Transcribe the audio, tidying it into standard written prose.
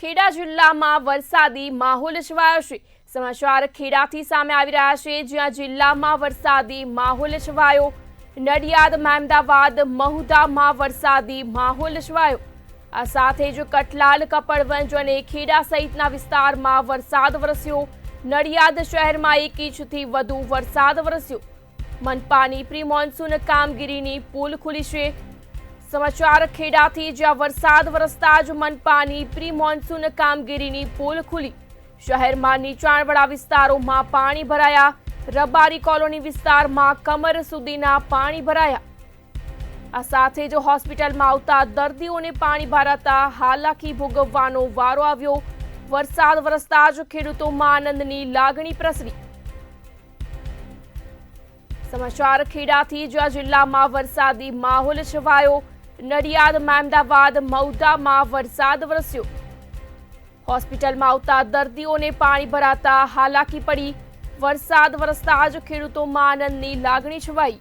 ખેડા જિલ્લામાં વરસાદી માહોલ છવાયો છે। સમાચાર ખેડાથી સામે આવી રહ્યા છે, જ્યાં જિલ્લામાં વરસાદી માહોલ છવાયો। નડિયાદ, મહેમદાવાદ, મહુધામાં વરસાદી માહોલ છવાયો। આ સાથે જ કઠલાલ, કપડવંજ અને ખેડા સહિતના વિસ્તારમાં વરસાદ વરસ્યો। નડિયાદ શહેરમાં 1 ઇંચથી વધુ વરસાદ વરસ્યો। મનપાની પ્રી મોન્સૂન કામગીરીની પુલ ખુલી છે। સમાચાર ખેડાથી, જ્યાં વરસાદ વરસતા જ મનપાની પ્રી મોન્સૂન કામગીરીની પુલ ખુલી। શહેરમાં નીચાણવાળા વિસ્તારોમાં પાણી ભરાયા। રબારી કોલોની વિસ્તારમાં કમર સુધીના પાણી ભરાયા। આ સાથે જ હોસ્પિટલમાં આવતા દર્દીઓને પાણી ભરાતા હાલાકી ભોગવવાનો વારો આવ્યો। વરસાદ વરસતા જ ખેડૂતોમાં આનંદની લાગણી પ્રસરી। સમાચાર ખેડાથી, જ્યાં જિલ્લામાં વરસાદી માહોલ છવાયો। નડિયાદ, મહેમદાવાદ, મહુધામાં વરસાદ વરસ્યો। હોસ્પિટલમાં આવતા દર્દીઓને પાણી ભરાતા હાલાકી પડી। વરસાદ વરસતા જ ખેડૂતોમાં આનંદની લાગણી છવાઈ।